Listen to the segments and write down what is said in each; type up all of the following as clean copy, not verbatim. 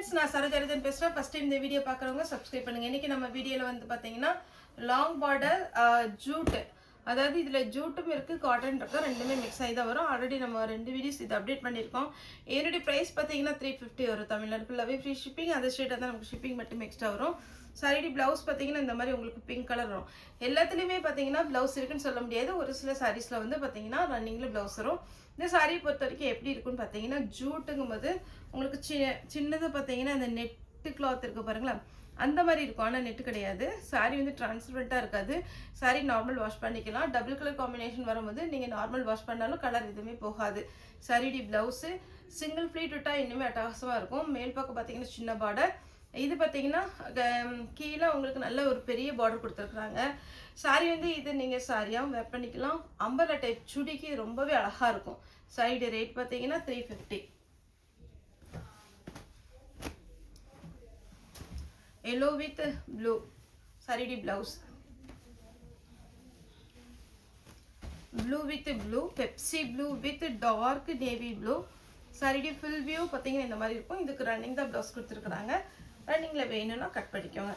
Friends நான் சரோஜா பேசுறேன். First time இந்த வீடியோ பார்க்குறவங்க சப்ஸ்கிரைப் பண்ணுங்க. இன்னைக்கு நம்ம வீடியோல வந்து பாத்தீங்கன்னா லாங் பார்டர் ஜூட், அதாவது இதுல ஜூட்டும் இருக்கு காட்டன் இருக்கு, ரெண்டுமே மிக்ஸ் ஆகி தான் வரும். ஆல்ரெடி நம்ம ரெண்டு வீடியோஸ் இது அப்டேட் பண்ணியிருக்கோம். என்னுடைய ப்ரைஸ் பார்த்தீங்கன்னா 350 வரும். தமிழ்நாடு ஃபுல்லாகவே ஃப்ரீ ஷிப்பிங். அதர் ஸ்டேட்டாக தான் நமக்கு ஷிப்பிங் மட்டும் எக்ஸ்ட்ரா வரும். சாரிடி ப்ளவுஸ் பார்த்தீங்கன்னா இந்த மாதிரி உங்களுக்கு பிங்க் கலர் வரும். எல்லாத்துலேயுமே பார்த்தீங்கன்னா ப்ளவுஸ் இருக்குன்னு சொல்ல முடியாது. ஒரு சில சாரீஸில் வந்து பார்த்தீங்கன்னா ரன்னிங்கில் ப்ளவுஸ் வரும். இந்த சாரியை பொறுத்த வரைக்கும் எப்படி இருக்குன்னு பார்த்தீங்கன்னா ஜூட்டுங்கும் போது உங்களுக்கு சின்னதாக பார்த்தீங்கன்னா அந்த நெட்டு கிளாத் இருக்குது பாருங்களேன், அந்த மாதிரி இருக்கும். ஆனால் நெட்டு கிடையாது. சாரீ வந்து டிரான்ஸ்பரண்ட்டாக இருக்காது. சாரீ நார்மல் வாஷ் பண்ணிக்கலாம். டபுள் கலர் காம்பினேஷன் வரும்போது நீங்கள் நார்மல் வாஷ் பண்ணாலும் கலர் எதுவுமே போகாது. சாரிடி ப்ளவுஸு சிங்கிள் ஃப்ளீட் விட்டால் இன்னுமே அட்டகாசமாக இருக்கும். மேல் பக்கம் பார்த்தீங்கன்னா சின்ன பார்டர், இது பார்த்தீங்கன்னா கீழே உங்களுக்கு நல்ல ஒரு பெரிய பார்டர் கொடுத்துருக்குறாங்க. சாரீ வந்து இது நீங்கள் சாரியாகவும் வேர் பண்ணிக்கலாம். அம்பர்லா டைப் சுடிக்கு ரொம்பவே அழகாக இருக்கும். சாரியோட ரேட் பார்த்தீங்கன்னா 350. yellow with blue saree blouse, blue with blue, Pepsi blue with dark navy blue. saree full view பாத்தீங்கன்னா இந்த மாதிரி இருக்கும். இதுக்கு ரன்னிங் தான் ப்ளவுஸ் கொடுத்துருக்காங்க. ரன்னிங்ல வேணும்னா கட் பண்ணிக்கோங்க.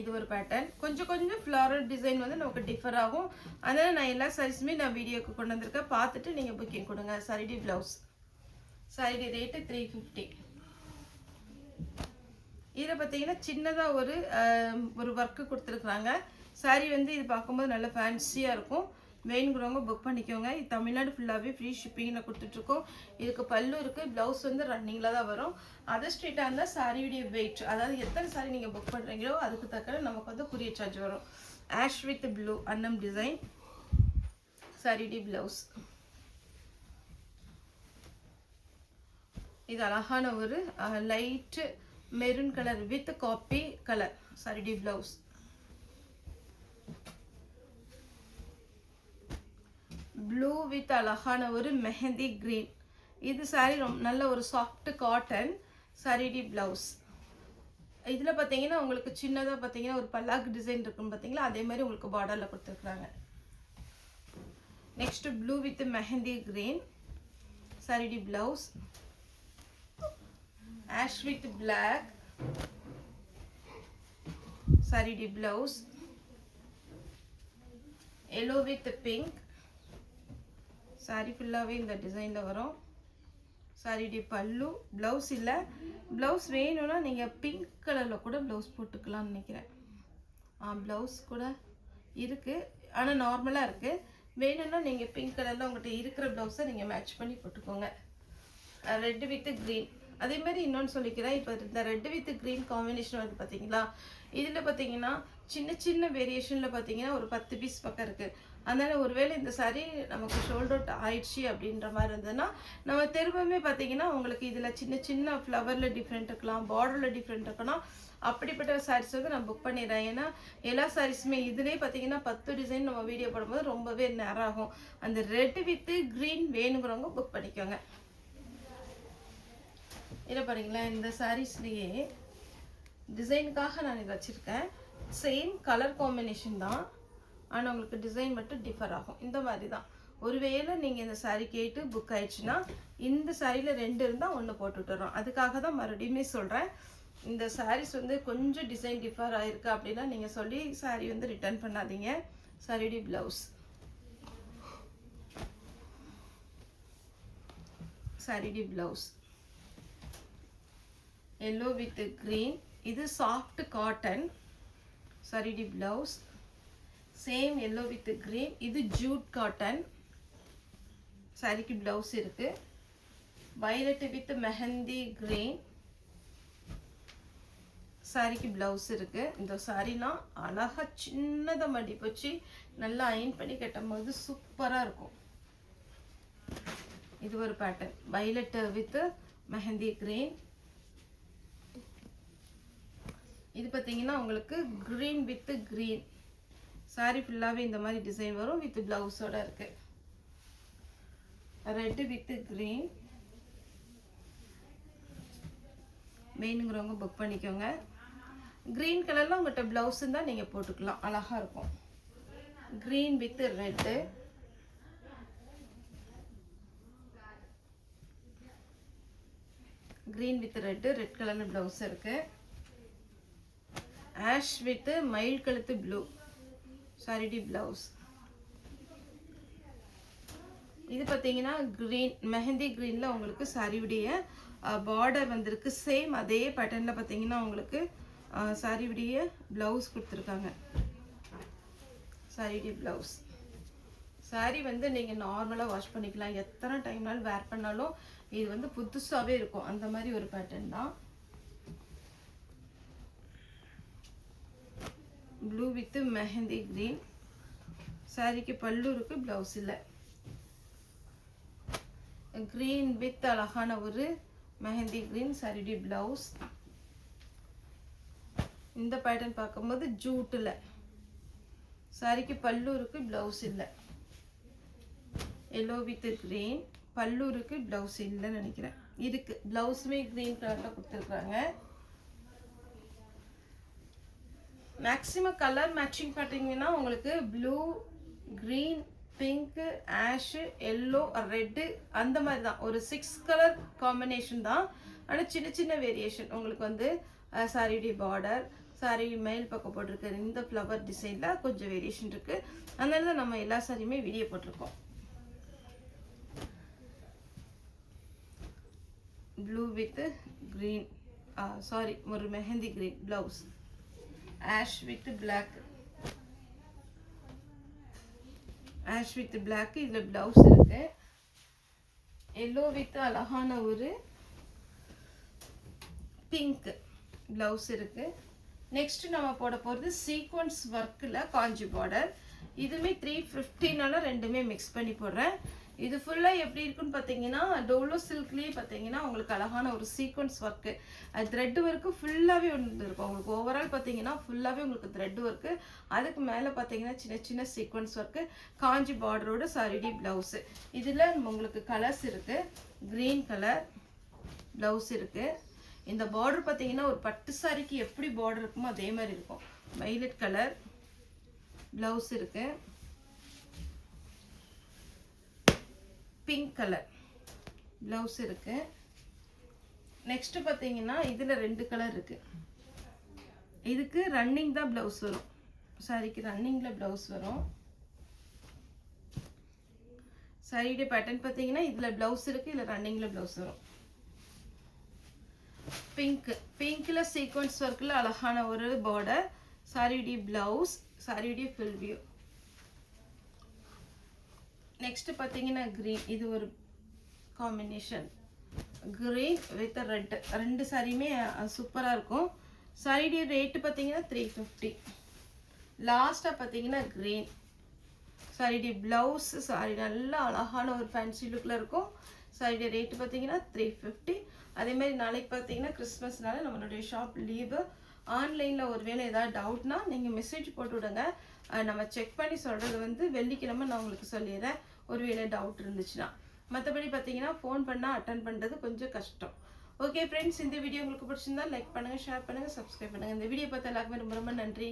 இது ஒரு பேட்டர்ன். கொஞ்சம் ஃப்ளாரல் டிசைன் வந்து நமக்கு டிஃபர் ஆகும். அதனால நான் எல்லா சாரீஸுமே நான் வீடியோக்கு கொண்டு வந்திருக்கேன். பார்த்துட்டு நீங்கள் புக்கிங் கொடுங்க. saree blouse, sorry rate 350. இதில் பார்த்தீங்கன்னா சின்னதாக ஒரு ஒர்க்கு கொடுத்துருக்குறாங்க. சாரி வந்து இது பார்க்கும்போது நல்லா ஃபேன்சியாக இருக்கும். வேணுங்கிறவங்க புக் பண்ணிக்கோங்க. இது தமிழ்நாடு ஃபுல்லாகவே ஃப்ரீ ஷிப்பிங்கில் கொடுத்துட்ருக்கோம். இதுக்கு பல்லு இருக்குது. ப்ளவுஸ் வந்து ரன்னிங்கில் தான் வரும். அதர் ஸ்ட்ரீட்டாக இருந்தால் சாரியுடைய வெயிட், அதாவது எத்தனை சாரி நீங்கள் புக் பண்ணுறீங்களோ அதுக்கு தக்க நமக்கு வந்து கொரியர் சார்ஜ் வரும். ஆஷ் வித் ப்ளூ அன்னம் டிசைன் சாரியுடைய ப்ளவுஸ். இது அழகான ஒரு light maroon colour with coffee colour sari blouse. Blue with அழகான ஒரு மெஹந்தி கிரீன். இது சாரி ரொம்ப நல்ல ஒரு சாஃப்ட் காட்டன் சாரி பிளவுஸ். இதில் பார்த்தீங்கன்னா உங்களுக்கு சின்னதாக பார்த்தீங்கன்னா ஒரு பல்லாக்கு டிசைன் இருக்குன்னு பார்த்தீங்களா, அதே மாதிரி உங்களுக்கு பார்டரில் கொடுத்துருக்குறாங்க. Next blue with mehndi green sorry blouse. ash with black saree blouse, yellow with pink. saree fullaவே இந்த டிசைன்ல வரும். saree பல்லு. blouse இல்ல, blouse வேணும்னா நீங்க pink கலர்ல கூட blouse போட்டுக்கலாம்னு நினைக்கிறேன். blouse கூட இருக்கு, ஆனா நார்மலா இருக்கு. வேணும்னா நீங்க pink கலர்ல உங்ககிட்ட இருக்கிற blouse நீங்க மேட்ச் பண்ணி போட்டுக்கோங்க. red with green. அதே மாதிரி இன்னொன்று சொல்லிக்கிறேன். இப்போ இந்த ரெட் வித் க்ரீன் காம்பினேஷன் வந்து பார்த்தீங்களா, இதில் பார்த்தீங்கன்னா சின்ன வேரியேஷனில் பார்த்தீங்கன்னா ஒரு 10 பீஸ் பக்கம் இருக்குது. அதனால் ஒருவேளை இந்த சாரீ நமக்கு ஷோல்டர் அவுட் ஆயிடுச்சு அப்படின்ற மாதிரி இருந்ததுன்னா நம்ம திரும்பவுமே பார்த்தீங்கன்னா உங்களுக்கு இதில் சின்ன ஃப்ளவரில் டிஃப்ரெண்ட் இருக்கலாம், பார்டரில் டிஃப்ரெண்ட் இருக்கலாம். அப்படிப்பட்ட சாரீஸ் வந்து நான் புக் பண்ணிடுறேன். ஏன்னா எல்லா சாரீஸுமே இதுலேயே பார்த்தீங்கன்னா 10 டிசைன் நம்ம வீடியோ போடும்போது ரொம்பவே நேரம் ஆகும். அந்த ரெட் வித் க்ரீன் வேணுங்கிறவங்க புக் பண்ணிக்கோங்க. இதை பாருங்களேன், இந்த சாரீஸ்லேயே டிசைனுக்காக நான் இது வச்சுருக்கேன். சேம் கலர் காம்பினேஷன் தான், ஆனால் உங்களுக்கு டிசைன் மட்டும் டிஃபர் ஆகும். இந்த மாதிரி தான். ஒருவேளை நீங்கள் இந்த சாரீ கேட்டு புக் ஆயிடுச்சுன்னா இந்த சாரியில் 2 இருந்தால் 1 போட்டு விட்டுறோம். அதுக்காக தான் மறுபடியுமே சொல்கிறேன். இந்த சாரீஸ் வந்து கொஞ்சம் டிசைன் டிஃபர் ஆகிருக்கு அப்படின்னா நீங்கள் சொல்லி சாரீ வந்து ரிட்டர்ன் பண்ணாதீங்க. சாரியுடைய ப்ளவுஸ், சாரியுடைய ப்ளவுஸ் yellow with green. இது soft cotton saree blouse. same yellow with green. இது jute cotton saree ki blouse இருக்கு. violet with mehendi green saree ki blouse இருக்கு. இந்த சாரீனா அழகா சின்னதா மடிப்பு வச்சு நல்லா அயன் பண்ணி கட்டும்போது சூப்பரா இருக்கும். இது ஒரு pattern violet with mehendi green. இது பார்த்தீங்கன்னா உங்களுக்கு கிரீன் வித் கிரீன் சாரி ஃபுல்லாகவே இந்த மாதிரி டிசைன் வரும். வித் பிளவுஸோட இருக்கு. ரெட் வித் கிரீன் வேணுங்கிறவங்க புக் பண்ணிக்கோங்க. கிரீன் கலர்ல உங்கள்கிட்ட பிளவுஸ் இருந்தால் நீங்கள் போட்டுக்கலாம், அழகா இருக்கும். Green with red green with red கலரில் ப்ளவுஸ் இருக்குது. ஆஷ் வித் மயில் கழுத்து ப்ளூ சாரிடி ப்ளவுஸ். இது பார்த்தீங்கன்னா க்ரீன் மெஹந்தி க்ரீனில் உங்களுக்கு சாரியுடைய பார்டர் வந்திருக்கு. சேம் அதே பேட்டர்னில் பார்த்தீங்கன்னா உங்களுக்கு சாரியுடைய ப்ளவுஸ் கொடுத்துருக்காங்க. சாரியுடைய ப்ளவுஸ். சாரி வந்து நீங்கள் நார்மலாக வாஷ் பண்ணிக்கலாம், எத்தனை டைம்னாலும் வேர் பண்ணாலும் இது வந்து புதுசாகவே இருக்கும். அந்த மாதிரி ஒரு பேட்டர்ன் தான். Blue with mehndi green. சாரிக்கு பல்லு இருக்கு, ப்ளவுஸ் இல்லை. க்ரீன் வித் அழகான ஒரு மெஹந்தி க்ரீன் சாரியுடைய ப்ளவுஸ். இந்த பேட்டர்ன் பார்க்கும்போது ஜூட்டில் சாரிக்கு பல்லு இருக்கு, ப்ளவுஸ் இல்லை. Yellow with green. பல்லு இருக்கு, ப்ளவுஸ் இல்லைன்னு நினைக்கிறேன். இருக்கு, ப்ளவுஸுமே க்ரீன் கலரில் கொடுத்துருக்குறாங்க. மேக்ஸிமம் கலர் மேட்சிங் பார்த்தீங்கன்னா உங்களுக்கு blue, green, pink, Ashu, yellow, red அந்த மாதிரி தான். ஒரு 6 கலர் காம்பினேஷன் தான். ஆனால் சின்ன சின்ன வேரியேஷன் உங்களுக்கு வந்து சாரியுடைய பார்டர், சாரி மேல் பக்கம் போட்டிருக்க இந்த ஃப்ளவர் டிசைனில் கொஞ்சம் வேரியேஷன் இருக்குது. அதனால தான் நம்ம எல்லா சாரியுமே வீடியோ போட்டிருக்கோம். ப்ளூ வித் க்ரீன், சாரி ஒரு mehndi green blouse. Ash with black. Ash with black. இதில் ப்ளவுஸ் இருக்கு. எல்லோ வித் அழகான ஒரு பிங்க் ப்ளவுஸ் இருக்கு. நெக்ஸ்ட் நம்ம போட போகிறது சீக்வன்ஸ் ஒர்க்கில் காஞ்சி பார்டர். இதுவுமே 350 ரெண்டுமே மிக்ஸ் பண்ணி போடுறேன். இது ஃபுல்லாக எப்படி இருக்குன்னு பார்த்தீங்கன்னா டோலோ சில்க்லேயே பார்த்தீங்கன்னா உங்களுக்கு அழகான ஒரு சீக்வன்ஸ் ஒர்க்கு, த்ரெட் ஒர்க்கு ஃபுல்லாகவே ஒன்று இருக்கும். உங்களுக்கு ஓவரால் பார்த்தீங்கன்னா ஃபுல்லாகவே உங்களுக்கு த்ரெட் ஒர்க்கு, அதுக்கு மேலே பார்த்தீங்கன்னா சின்ன சின்ன சீக்வன்ஸ் ஒர்க்கு, காஞ்சி பார்டரோட சாரிடி ப்ளவுஸு. இதில் உங்களுக்கு கலர்ஸ் இருக்குது. க்ரீன் கலர் ப்ளவுஸ் இருக்குது. இந்த பார்டர் பார்த்தீங்கன்னா ஒரு பட்டு சாரிக்கு எப்படி பார்டர் இருக்குமோ அதே மாதிரி இருக்கும். வைலட் கலர் ப்ளவுஸ் இருக்குது. பிங்க் கலர் ப்ளவுஸ் இருக்கு. நெக்ஸ்ட் பார்த்தீங்கன்னா இதில் 2 கலர் இருக்கு. இதுக்கு ரன்னிங் தான் ப்ளவுஸ் வரும். சாரிக்கு ரன்னிங்கில் ப்ளவுஸ் வரும். சாரியுடைய பேட்டர்ன் பார்த்தீங்கன்னா இதில் ப்ளவுஸ் இருக்கு, இதில் ரன்னிங்கில் ப்ளவுஸ் வரும். பிங்க்கில் சீக்வன்ஸ் ஒர்க்கில் அழகான ஒரு பார்டர், சாரியுடைய ப்ளவுஸ், சாரியுடைய ஃபுல் வியூ. நெக்ஸ்ட் பார்த்தீங்கன்னா க்ரீன். இது ஒரு காம்பினேஷன் க்ரீன் வித் ரெட். ரெண்டு சாரியுமே சூப்பராக இருக்கும். சாரியுடைய ரேட்டு பார்த்தீங்கன்னா 350. லாஸ்ட்டாக பார்த்தீங்கன்னா க்ரீன். சாரியுடைய ப்ளவுஸ் சாரி நல்லா அழகான ஒரு ஃபேன்சி லுக்கில் இருக்கும். சாரியுடைய ரேட்டு பார்த்தீங்கன்னா 350. அதேமாதிரி நாளைக்கு பார்த்தீங்கன்னா கிறிஸ்மஸ்னால நம்மளுடைய ஷாப் லீவு. ஆன்லைனில் ஒருவேளை ஏதாவது டவுட்னா நீங்கள் மெசேஜ் போட்டு விடுங்க. நம்ம செக் பண்ணி சொல்கிறது வந்து வெள்ளிக்கிழமை நான் உங்களுக்கு சொல்லிடுறேன் ஒருவேளை டவுட் இருந்துச்சுன்னா. மற்றபடி பார்த்தீங்கன்னா ஃபோன் பண்ணால் அட்டன் பண்ணுறது கொஞ்சம் கஷ்டம். ஓகே ஃப்ரெண்ட்ஸ், இந்த வீடியோ உங்களுக்கு பிடிச்சிருந்தா லைக் பண்ணுங்கள், ஷேர் பண்ணுங்கள், சப்ஸ்கிரைப் பண்ணுங்கள். இந்த வீடியோ பார்த்த எல்லாருக்குமே ரொம்ப ரொம்ப நன்றி.